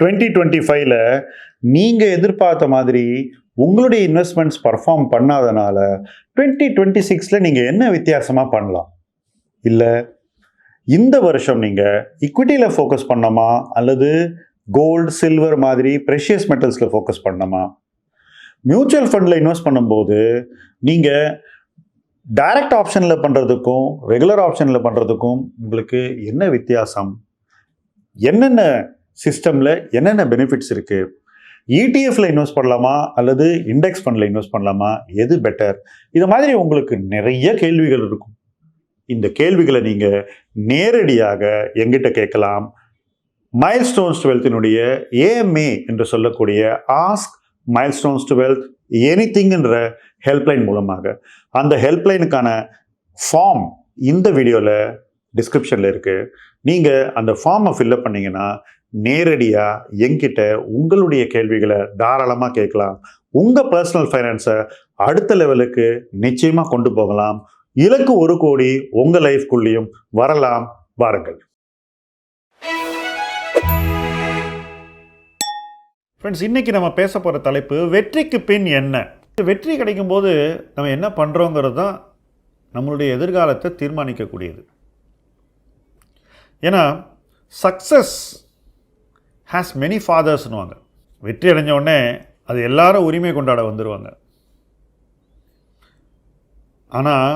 2025ல நீங்கள் எதிர்பார்த்த மாதிரி உங்களுடைய இன்வெஸ்ட்மெண்ட்ஸ் பர்ஃபார்ம் பண்ணாதனால 2026ல் நீங்கள் என்ன வித்தியாசமாக பண்ணலாம்? இல்லை இந்த வருஷம் நீங்கள் இக்விட்டியில் ஃபோக்கஸ் பண்ணணுமா அல்லது கோல்டு சில்வர் மாதிரி ப்ரெஷியஸ் மெட்டல்ஸில் ஃபோக்கஸ் பண்ணணுமா? மியூச்சுவல் ஃபண்டில் இன்வெஸ்ட் பண்ணும்போது நீங்கள் டைரக்ட் ஆப்ஷனில் பண்ணுறதுக்கும் ரெகுலர் ஆப்ஷனில் பண்ணுறதுக்கும் உங்களுக்கு என்ன வித்தியாசம்? என்னென்ன சிஸ்டமில் என்னென்ன பெனிஃபிட்ஸ் இருக்குது? இடிஎஃப்ல இன்வெஸ்ட் பண்ணலாமா அல்லது இண்டெக்ஸ் ஃபண்டில் இன்வெஸ்ட் பண்ணலாமா? எது பெட்டர்? இது மாதிரி உங்களுக்கு நிறைய கேள்விகள் இருக்கும். இந்த கேள்விகளை நீங்கள் நேரடியாக எங்கிட்ட கேட்கலாம். மைல்ஸ்டோன்ஸ் டு வெல்த்தினுடைய ஏஎம்ஏ என்று சொல்லக்கூடிய ஆஸ்க் மைல்ஸ்டோன்ஸ் டு வெல்த் எனிதிங்ன்ற ஹெல்ப்லைன் மூலமாக. அந்த ஹெல்ப்லைனுக்கான ஃபார்ம் இந்த வீடியோவில் டிஸ்கிரிப்ஷனில் இருக்குது. நீங்கள் அந்த ஃபார்மை ஃபில்அப் பண்ணிங்கன்னா நேரடியாக என்கிட்ட உங்களுடைய கேள்விகளை தாராளமாக கேட்கலாம். உங்கள் பர்சனல் ஃபைனான்ஸை அடுத்த லெவலுக்கு நிச்சயமாக கொண்டு போகலாம். இலக்கு 1 கோடி உங்கள் லைஃப்குள்ளேயும் வரலாம். வாருங்கள் ஃப்ரெண்ட்ஸ். இன்றைக்கி நம்ம பேச போகிற தலைப்பு வெற்றிக்கு பின் என்ன. வெற்றி கிடைக்கும் போது நம்ம என்ன பண்ணுறோங்கிறது தான் நம்மளுடைய எதிர்காலத்தை தீர்மானிக்கக்கூடியது. ஏன்னா சக்ஸஸ் ஹேஸ் மெனி ஃபாதர்ஸ்னுவாங்க. வெற்றி அடைஞ்ச உடனே அது எல்லாரும் உரிமை கொண்டாட வந்துடுவாங்க. ஆனால்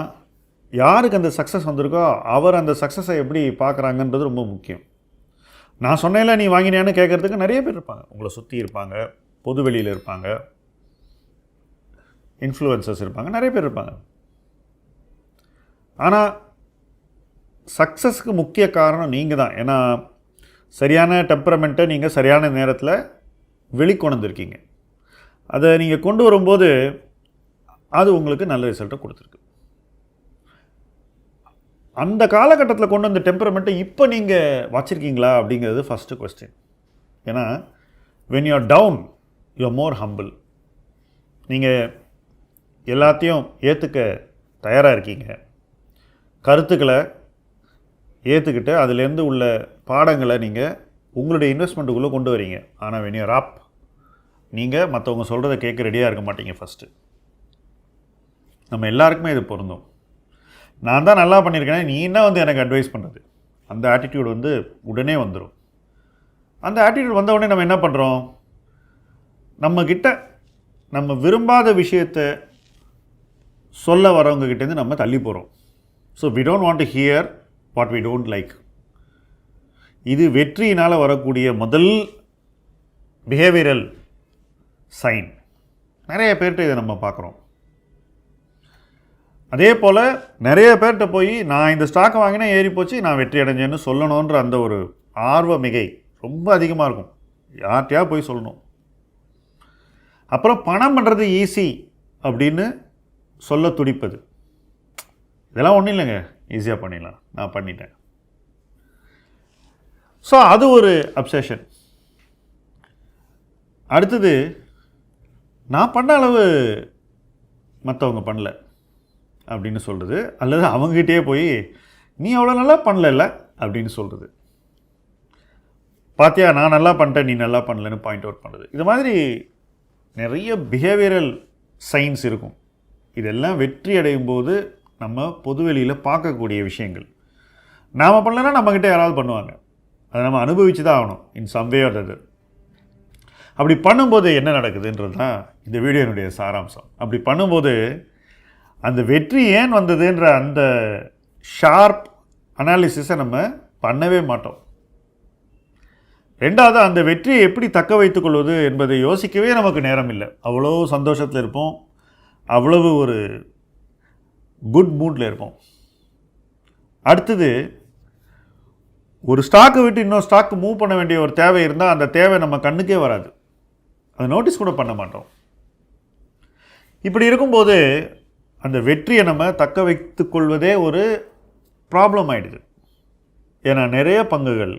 யாருக்கு அந்த சக்ஸஸ் வந்திருக்கோ அவர் அந்த சக்ஸஸை எப்படி பார்க்குறாங்கன்றது ரொம்ப முக்கியம். நான் சொன்னேன்ல நீ வாங்கினியான்னு கேட்குறதுக்கு நிறைய பேர் இருப்பாங்க. உங்களை சுற்றி இருப்பாங்க, பொது வெளியில் இருப்பாங்க, இன்ஃப்ளூயன்சர்ஸ் இருப்பாங்க, நிறைய பேர் இருப்பாங்க. ஆனால் சக்ஸஸ்க்கு முக்கிய காரணம் நீங்கள் தான். ஏன்னா சரியான டெம்பரமெண்ட்டை நீங்கள் சரியான நேரத்தில் வெளிக்கொண்டு வந்திருக்கீங்க. அதை நீங்கள் கொண்டு வரும்போது அது உங்களுக்கு நல்ல ரிசல்ட்டை கொடுத்துருக்கு. அந்த காலகட்டத்தில் கொண்டு வந்த டெம்பரமெண்ட்டை இப்போ நீங்கள் வச்சுருக்கீங்களா அப்படிங்கிறது ஃபஸ்ட்டு கொஸ்டின். ஏன்னா when you are down you are more humble. நீங்கள் எல்லாத்தையும் ஏற்றுக்க தயாராக இருக்கீங்க. கருத்துக்களை ஏற்றுக்கிட்டு அதுலேருந்து உள்ள பாடங்களை நீங்கள் உங்களுடைய இன்வெஸ்ட்மெண்ட்டுக்குள்ளே கொண்டு வரீங்க. ஆனால் வென் யூ ஆர் அப், நீங்கள் மற்றவங்க சொல்கிறத கேட்க ரெடியாக இருக்க மாட்டீங்க. ஃபஸ்ட்டு நம்ம எல்லாருக்குமே இது பொருந்தும். நான் தான் நல்லா பண்ணியிருக்கேன், நீ என்ன வந்து எனக்கு அட்வைஸ் பண்ணுறது, அந்த ஆட்டிடியூட் வந்து உடனே வந்துடும். அந்த ஆட்டிடியூட் வந்த உடனே நம்ம என்ன பண்ணுறோம்? நம்மக்கிட்ட நம்ம விரும்பாத விஷயத்தை சொல்ல வரவங்ககிட்டேருந்து நம்ம தள்ளி போகிறோம். So we don't want to hear what we don't like. இது வெற்றியினால் வரக்கூடிய முதல் பிஹேவியரல் சைன். நிறைய பேர்கிட்ட இதை நம்ம பார்க்குறோம். அதே போல் நிறைய பேர்கிட்ட போய் நான் இந்த ஸ்டாக்கை வாங்கினா ஏறி போச்சு, நான் வெற்றி அடைஞ்சேன்னு சொல்லணுன்ற அந்த ஒரு ஆர்வ மிகை ரொம்ப அதிகமாக இருக்கும். யார்கிட்டையா போய் சொல்லணும். அப்புறம் பணம் பண்ணுறது ஈஸி அப்படின்னு சொல்ல துடிப்பது. இதெல்லாம் ஒன்றும் இல்லைங்க, ஈஸியாக பண்ணிடலாம், நான் பண்ணிட்டேன். ஸோ அது ஒரு அப்சஷன். அடுத்தது, நான் பண்ண அளவு மற்றவங்க பண்ணல அப்படின்னு சொல்கிறது. அல்லது அவங்ககிட்டே போய் நீ அவ்வளோ நல்லா பண்ணல அப்படின்னு சொல்கிறது. பார்த்தியா நான் நல்லா பண்ணிட்டேன் நீ நல்லா பண்ணலன்னு பாயிண்ட் அவுட் பண்ணுறது. இது மாதிரி நிறைய பிஹேவியரல் சயின்ஸ் இருக்கும். இதெல்லாம் வெற்றி அடையும் போது நம்ம பொதுவெளியில் பார்க்கக்கூடிய விஷயங்கள். நாம் பண்ணலன்னா நம்மக்கிட்ட யாராவது பண்ணுவாங்க. அதை நம்ம அனுபவித்து தான் ஆகணும் in some way or other. அப்படி பண்ணும்போது என்ன நடக்குதுன்றது தான் இந்த வீடியோனுடைய சாராம்சம். அப்படி பண்ணும்போது அந்த வெற்றி ஏன் வந்ததுன்ற அந்த ஷார்ப் அனாலிசிஸை நம்ம பண்ணவே மாட்டோம். ரெண்டாவது, அந்த வெற்றியை எப்படி தக்க வைத்துக் கொள்வது என்பதை யோசிக்கவே நமக்கு நேரம் இல்லை. அவ்வளோ சந்தோஷத்தில் இருப்போம், அவ்வளவு ஒரு குட் மூடில் இருப்போம். அடுத்தது, ஒரு ஸ்டாக்கை விட்டு இன்னொரு ஸ்டாக்கு மூவ் பண்ண வேண்டிய ஒரு தேவை இருந்தால் அந்த தேவை நம்ம கண்ணுக்கே வராது, அதை நோட்டீஸ் கூட பண்ண மாட்டோம். இப்படி இருக்கும்போது அந்த வெற்றியை நம்ம தக்க வைத்து கொள்வதே ஒரு ப்ராப்ளம் ஆகிடுது. ஏன்னா நிறைய பங்குகள்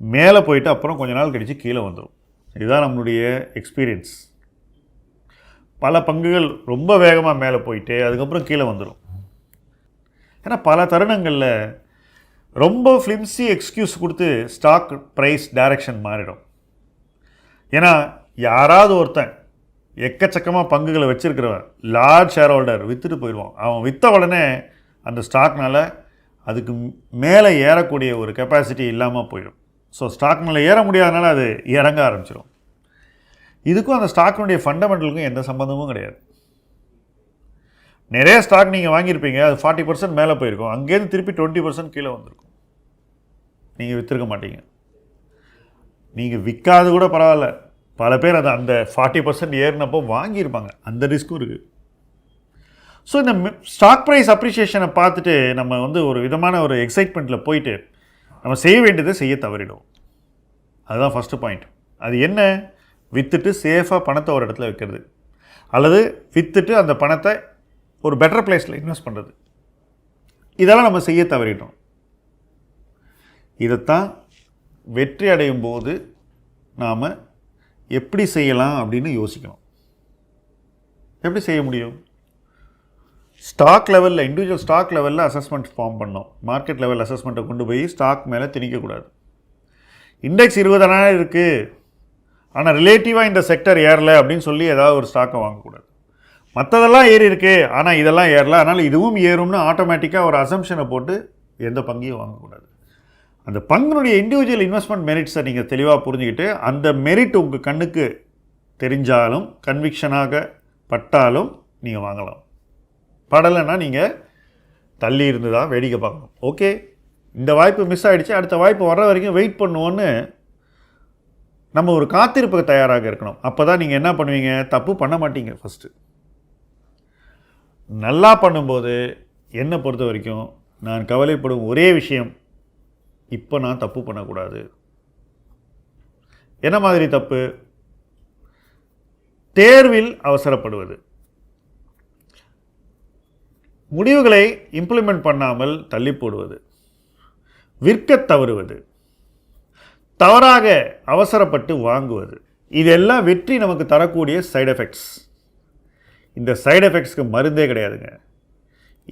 மேலே போயிட்டு அப்புறம் கொஞ்ச நாள் கழித்து கீழே வந்துடும். இதுதான் நம்மளுடைய எக்ஸ்பீரியன்ஸ். பல பங்குகள் ரொம்ப வேகமாக மேலே போயிட்டு அதுக்கப்புறம் கீழே வந்துடும். ஏன்னா பல தருணங்களில் ரொம்ப ஃப்ளிம்ஸி எக்ஸ்கியூஸ் கொடுத்து ஸ்டாக் ப்ரைஸ் டைரக்ஷன் மாறிடும். ஏன்னா யாராவது ஒருத்தன் எக்கச்சக்கமாக பங்குகளை வச்சுருக்கிறவன் லார்ஜ் ஷேர் ஹோல்டர் விற்றுட்டு போயிடுவான். அவன் விற்ற உடனே அந்த ஸ்டாக்னால் அதுக்கு மேலே ஏறக்கூடிய ஒரு கெப்பாசிட்டி இல்லாமல் போயிடும். ஸோ ஸ்டாக் மேலே ஏற முடியாதனால அது இறங்க ஆரம்பிச்சிடும். இதுக்கும் அந்த ஸ்டாக்கினுடைய ஃபண்டமெண்டலுக்கும் எந்த சம்மந்தமும் கிடையாது. நிறைய ஸ்டாக் நீங்கள் வாங்கியிருப்பீங்க, அது 40% மேலே போயிருக்கும், அங்கேருந்து திருப்பி 20% கீழே வந்திருக்கும். நீங்கள் விற்றுருக்க மாட்டீங்க. நீங்கள் விற்காது கூட பரவாயில்ல, பல பேர் அதை அந்த 40% ஏறினப்போ வாங்கியிருப்பாங்க. அந்த ரிஸ்க்கும் இருக்குது. ஸோ இந்த ஸ்டாக் ப்ரைஸ் அப்ரிஷியேஷனை பார்த்துட்டு நம்ம ஒரு விதமான ஒரு எக்ஸைட்மெண்ட்டில் போயிட்டு நம்ம செய்ய வேண்டியதை செய்ய தவறிடும். அதுதான் ஃபஸ்ட்டு பாயிண்ட். அது என்ன? விற்றுட்டு சேஃபாக பணத்தை ஒரு இடத்துல வைக்கிறது, அல்லது விற்றுட்டு அந்த பணத்தை ஒரு பெட்டர் பிளேஸில் இன்வெஸ்ட் பண்ணுறது. இதெல்லாம் நம்ம செய்ய தவறிட்டோம். இதைத்தான் வெற்றி அடையும் போது நாம் எப்படி செய்யலாம் அப்படின்னு யோசிக்கணும். எப்படி செய்ய முடியும்? ஸ்டாக் லெவலில், இண்டிவிஜுவல் ஸ்டாக் லெவலில் அசஸ்மெண்ட் ஃபார்ம் பண்ணோம். மார்க்கெட் லெவல் அசஸ்மெண்ட்டை கொண்டு போய் ஸ்டாக் மேலே திணிக்கக்கூடாது. இண்டெக்ஸ் 20,000 இருக்குது, ஆனால் ரிலேட்டிவாக இந்த செக்டர் ஏறலை அப்படின்னு சொல்லி ஏதாவது ஒரு ஸ்டாக்கை வாங்கக்கூடாது. மற்றதெல்லாம் ஏறி இருக்குது, ஆனால் இதெல்லாம் ஏறல, அதனால் இதுவும் ஏறும்னு ஆட்டோமேட்டிக்காக ஒரு அசம்ஷனை போட்டு எந்த பங்கையும் வாங்கக்கூடாது. அந்த பங்கினுடைய இண்டிவிஜுவல் இன்வெஸ்ட்மெண்ட் மெரிட்ஸை நீங்கள் தெளிவாக புரிஞ்சுக்கிட்டு, அந்த மெரிட் உங்கள் கண்ணுக்கு தெரிஞ்சாலும் கன்விக்ஷனாக பட்டாலும் நீங்கள் வாங்கலாம். படலைன்னா நீங்கள் தள்ளி இருந்து தான் வேடிக்கை பார்க்கணும். ஓகே, இந்த வாய்ப்பு மிஸ் ஆகிடுச்சு, அடுத்த வாய்ப்பு வர்ற வரைக்கும் வெயிட் பண்ணுவோன்னு நம்ம ஒரு காத்திருப்புக்கு தயாராக இருக்கணும். அப்போ தான் நீங்கள் என்ன பண்ணுவீங்க? தப்பு பண்ண மாட்டீங்க. ஃபஸ்ட்டு நல்லா பண்ணும்போது என்னை பொறுத்த வரைக்கும் நான் கவலைப்படும் ஒரே விஷயம், இப்போ நான் தப்பு பண்ணக்கூடாது. என்ன மாதிரி தப்பு? தேர்வில் அவசரப்படுவது, முடிவுகளை இம்ப்ளிமெண்ட் பண்ணாமல் தள்ளி போடுவது, விற்க தவறுவது, தவறாக அவசரப்பட்டு வாங்குவது, இதெல்லாம் வெற்றி நமக்கு தரக்கூடிய சைடு எஃபெக்ட்ஸ். இந்த சைடு எஃபெக்ட்ஸ்க்கு மருந்தே கிடையாதுங்க.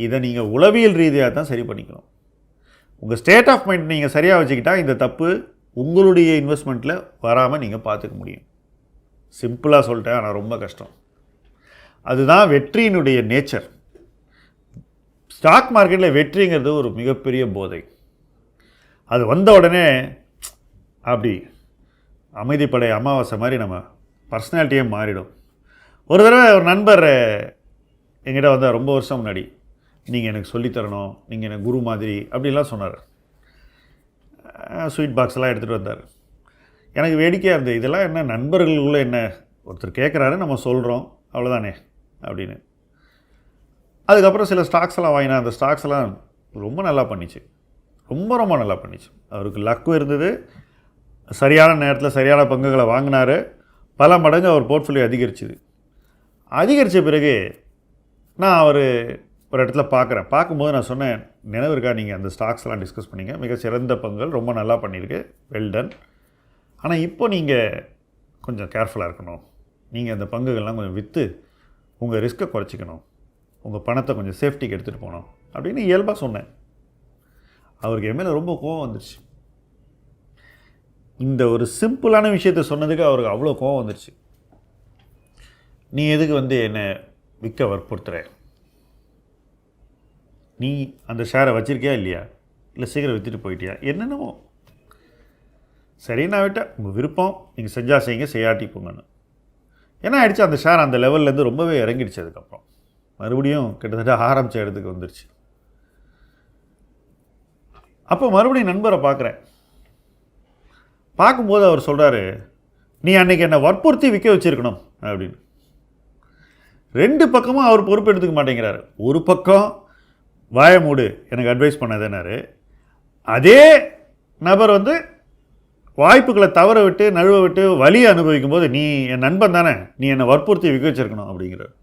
இதை நீங்கள் உளவியல் ரீதியாக தான் சரி பண்ணிக்கணும். உங்கள் ஸ்டேட் ஆஃப் மைண்ட் நீங்கள் சரியாக வச்சுக்கிட்டால் இந்த தப்பு உங்களுடைய இன்வெஸ்ட்மெண்ட்டில் வராமல் நீங்கள் பார்த்துக்க முடியும். சிம்பிளாக சொல்லிட்டேன், ஆனால் ரொம்ப கஷ்டம். அதுதான் வெற்றியினுடைய நேச்சர். ஸ்டாக் மார்க்கெட்டில் வெற்றிங்கிறது ஒரு மிகப்பெரிய போதை. அது வந்த உடனே அப்படி அமைதிப்படை அமாவாசை மாதிரி நம்ம பர்சனாலிட்டியே மாறிடும். ஒரு தடவை ஒரு நண்பர் எங்கிட்ட வந்தால் ரொம்ப வருஷம் முன்னாடி, நீங்கள் எனக்கு சொல்லித்தரணும், நீங்கள் எனக்கு குரு மாதிரி அப்படிலாம் சொன்னார். ஸ்வீட் பாக்ஸ்லாம் எடுத்துகிட்டு வந்தார். எனக்கு வேடிக்கையாக இருந்தது. இதெல்லாம் என்ன நண்பர்களுக்குள்ளே என்ன, ஒருத்தர் கேட்குறாரு, நம்ம சொல்கிறோம், அவ்வளோதானே அப்படின்னு. அதுக்கப்புறம் சில ஸ்டாக்ஸ் எல்லாம் வாங்கினா அந்த ஸ்டாக்ஸ் எல்லாம் ரொம்ப நல்லா பண்ணிச்சு, ரொம்ப ரொம்ப நல்லா பண்ணிச்சு. அவருக்கு லக்கும் இருந்தது, சரியான நேரத்தில் சரியான பங்குகளை வாங்கினார், பல மடங்கு அவர் போர்ட்ஃபோலியோ அதிகரித்த பிறகு நான் ஒரு இடத்துல பார்க்கும்போது நான் சொன்னேன், நினைவு இருக்கா, நீங்கள் அந்த ஸ்டாக்ஸ் எல்லாம் டிஸ்கஸ் பண்ணிங்க, மிக சிறந்த பங்குகள், ரொம்ப நல்லா பண்ணியிருக்கு, வெல் டன். ஆனால் இப்போ நீங்கள் கொஞ்சம் கேர்ஃபுல்லாக இருக்கணும், நீங்கள் அந்த பங்குகள்லாம் கொஞ்சம் விற்று உங்கள் ரிஸ்க்கை குறைச்சிக்கணும், உங்கள் பணத்தை கொஞ்சம் சேஃப்டிக்கு எடுத்துகிட்டு போகணும் அப்படின்னு இயல்பாக சொன்னேன். அவருக்கு என் மேலே ரொம்ப கோவம் வந்துடுச்சு. இந்த ஒரு சிம்பிளான விஷயத்தை சொன்னதுக்கு அவருக்கு அவ்வளோ கோவம் வந்துடுச்சு. நீ எதுக்கு என்னை விற்க வற்புறுத்துற? நீ அந்த ஷேரை வச்சுருக்கியா இல்லையா, இல்லை சீக்கிரம் விற்றுட்டு போயிட்டியா, என்னென்னமோ. சரி, நான் விட்டேன், உங்கள் விருப்பம், நீங்கள் செஞ்சால் செய்யுங்க, செய்யாட்டி போங்கன்னு. ஏன்னா ஆயிடுச்சு, அந்த ஷேர் அந்த லெவல்லேருந்து ரொம்பவே இறங்கிடுச்சு. அதுக்கப்புறம் மறுபடியும் கிட்டத்தட்ட ஆரம்பித்த இடத்துக்கு வந்துடுச்சு. அப்போ மறுபடியும் நண்பரை பார்க்கும்போது அவர் சொல்கிறாரு, நீ அன்றைக்கி என்னை வற்புறுத்தி விற்க வச்சுருக்கணும் அப்படின்னு. ரெண்டு பக்கமும் அவர் பொறுப்பு எடுத்துக்க மாட்டேங்கிறாரு. ஒரு பக்கம் வாய மூடு, எனக்கு அட்வைஸ் பண்ணதேனாரு. அதே நபர் வாய்ப்புகளை தவற விட்டு நழுவ விட்டு வலியை அனுபவிக்கும் போது, நீ என் நண்பன் தானே, நீ என்னை வற்புறுத்தி விற்க வச்சிருக்கணும் அப்படிங்கிறார்.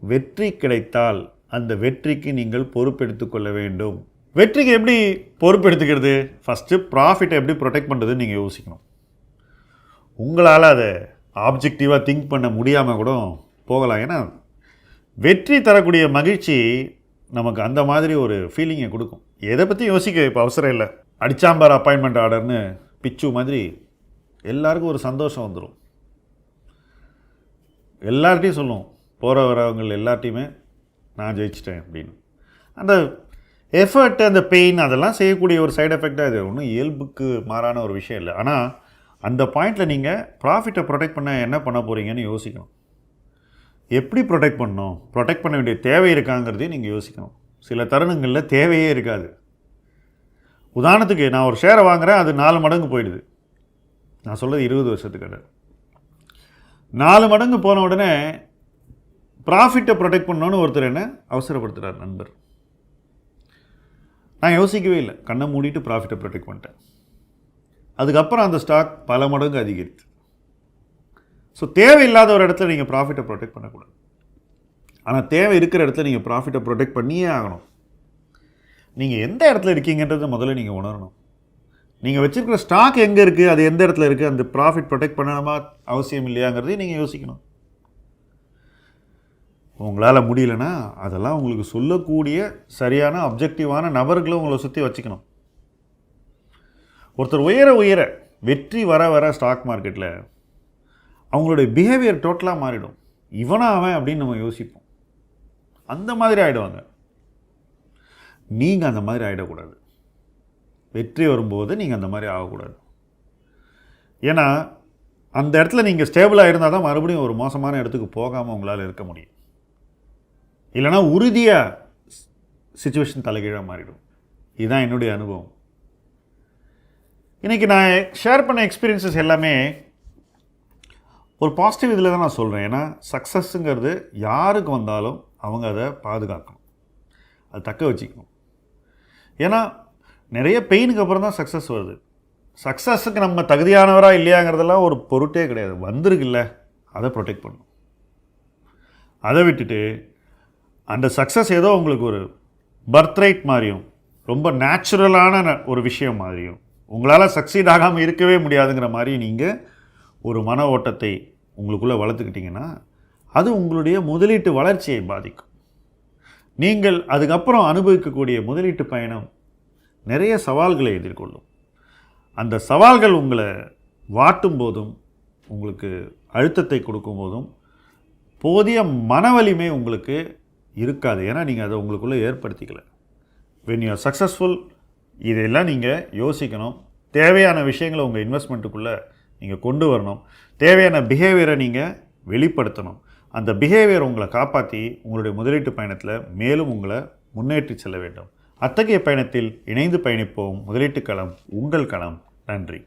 வெற்றி கிடைத்தால் அந்த வெற்றிக்கு நீங்கள் பொறுப்பெடுத்து கொள்ள வேண்டும். வெற்றிக்கு எப்படி பொறுப்பெடுத்துக்கிறது? ஃபஸ்ட்டு ப்ராஃபிட்டை எப்படி ப்ரொடெக்ட் பண்ணுறதுன்னு நீங்கள் யோசிக்கணும். உங்களால் அதை ஆப்ஜெக்டிவாக திங்க் பண்ண முடியாமல் கூட போகலாம். ஏன்னா வெற்றி தரக்கூடிய மகிழ்ச்சி நமக்கு அந்த மாதிரி ஒரு ஃபீலிங்கை கொடுக்கும். எதை பற்றி யோசிக்க இப்போ அவசரம் இல்லை. அடிச்சாம்பார் அப்பாயின்மெண்ட் ஆர்டர்னு பிச்சு மாதிரி எல்லாருக்கும் ஒரு சந்தோஷம் வந்துடும். எல்லார்ட்டையும் சொல்லுவோம், போகிற வரவங்க எல்லார்ட்டையுமே நான் ஜெயிச்சிட்டேன் அப்படின்னு. அந்த எஃபர்ட், அந்த பெயின், அதெல்லாம் செய்யக்கூடிய ஒரு சைடு எஃபெக்டாக இது ஒன்றும் இயல்புக்கு மாறான ஒரு விஷயம் இல்லை. ஆனால் அந்த பாயிண்டில் நீங்கள் ப்ராஃபிட்டை ப்ரொடெக்ட் பண்ண என்ன பண்ண போகிறீங்கன்னு யோசிக்கணும். எப்படி ப்ரொடெக்ட் பண்ணணும், ப்ரொடெக்ட் பண்ண வேண்டிய தேவை இருக்காங்கிறதையும் நீங்கள் யோசிக்கணும். சில தருணங்களில் தேவையே இருக்காது. உதாரணத்துக்கு நான் ஒரு ஷேரை வாங்குகிறேன், அது 4 மடங்கு போயிடுது. நான் சொல்கிறது 20 வருஷத்துக்கு 4 மடங்கு போன உடனே ப்ராஃபிட்டை ப்ரொடெக்ட் பண்ணணுன்னு ஒருத்தர் என்ன அவசரப்படுத்துகிறார் நண்பர். நான் யோசிக்கவே இல்லை, கண்ணை மூடிட்டு ப்ராஃபிட்டை ப்ரொடெக்ட் பண்ணிட்டேன். அதுக்கப்புறம் அந்த ஸ்டாக் பல மடங்கு அதிகரித்து. ஸோ தேவையில்லாத ஒரு இடத்துல நீங்கள் ப்ராஃபிட்டை ப்ரொடெக்ட் பண்ணக்கூடாது. ஆனால் தேவை இருக்கிற இடத்துல நீங்கள் ப்ராஃபிட்டை ப்ரொடெக்ட் பண்ணியே ஆகணும். நீங்கள் எந்த இடத்துல இருக்கீங்கன்றதை முதல்ல நீங்கள் உணரணும். நீங்கள் வச்சுருக்கிற ஸ்டாக் எங்கே இருக்குது, அது எந்த இடத்துல இருக்குது, அந்த ப்ராஃபிட் ப்ரொடெக்ட் பண்ணணுமா அவசியம் இல்லையாங்கிறதையும் நீங்கள் யோசிக்கணும். உங்களால் முடியலன்னா அதெல்லாம் உங்களுக்கு சொல்லக்கூடிய சரியான அப்ஜெக்டிவான நபர்களை உங்களை சுற்றி வச்சுக்கணும். ஒருத்தர் உயர உயர வெற்றி வர வர ஸ்டாக் மார்க்கெட்டில் அவங்களுடைய பிஹேவியர் டோட்டலாக மாறிடும். இவனா அவன் அப்படின்னு நம்ம யோசிப்போம். அந்த மாதிரி ஆகிடுவாங்க. நீங்கள் அந்த மாதிரி ஆகிடக்கூடாது. வெற்றி வரும்போது நீங்கள் அந்த மாதிரி ஆகக்கூடாது. ஏன்னா அந்த இடத்துல நீங்கள் ஸ்டேபிளாக இருந்தால் தான் மறுபடியும் ஒரு மோசமான இடத்துக்கு போகாமல் உங்களால் இருக்க முடியும். இல்லைனா உறுதியாக சிச்சுவேஷன் தலைகீழாக மாறிடும். இதுதான் என்னுடைய அனுபவம். இன்றைக்கி நான் ஷேர் பண்ண எக்ஸ்பீரியன்ஸஸ் எல்லாமே ஒரு பாசிட்டிவ் இதில் தான் நான் சொல்கிறேன். ஏன்னா சக்ஸஸ்ஸுங்கிறது யாருக்கு வந்தாலும் அவங்க அதை பாதுகாக்கணும், அதை தக்க வச்சுக்கணும். ஏன்னா நிறைய பெயினுக்கு அப்புறம் தான் சக்ஸஸ் வருது. சக்ஸஸுக்கு நம்ம தகுதியானவராக இல்லையாங்கிறதெல்லாம் ஒரு பொருட்டே கிடையாது. வந்திருக்குல்ல, அதை ப்ரொடெக்ட் பண்ணணும். அதை விட்டுட்டு அந்த சக்ஸஸ் ஏதோ உங்களுக்கு ஒரு பர்த் ரைட் மாதிரியும் ரொம்ப நேச்சுரலான ஒரு விஷயம் மாதிரியும் உங்களால் சக்சீட் ஆகாமல் இருக்கவே முடியாதுங்கிற மாதிரி நீங்கள் ஒரு மன ஓட்டத்தை உங்களுக்குள்ளே வளர்த்துக்கிட்டிங்கன்னா அது உங்களுடைய முதலீட்டு வளர்ச்சியை பாதிக்கும். நீங்கள் அதுக்கப்புறம் அனுபவிக்கக்கூடிய முதலீட்டு பயணம் நிறைய சவால்களை எதிர்கொள்ளும். அந்த சவால்கள் உங்களை வாட்டும் போதும் உங்களுக்கு அழுத்தத்தை கொடுக்கும் போதும் போதிய மன வலிமை உங்களுக்கு இருக்காது. ஏன்னா நீங்கள் அதை உங்களுக்குள்ளே ஏற்படுத்திக்கல. when you are successful இதெல்லாம் நீங்கள் யோசிக்கணும். தேவையான விஷயங்களை உங்கள் இன்வெஸ்ட்மெண்ட்டுக்குள்ளே நீங்கள் கொண்டு வரணும். தேவையான பிஹேவியரை நீங்கள் வெளிப்படுத்தணும். அந்த பிஹேவியர் உங்களை காப்பாற்றி உங்களுடைய முதலீட்டு பயணத்தில் மேலும் உங்களை முன்னேற்றி செல்ல வேண்டும். அத்தகைய பயணத்தில் இணைந்து பயணிப்போம். முதலீட்டு களம் உங்கள் களம். நன்றி.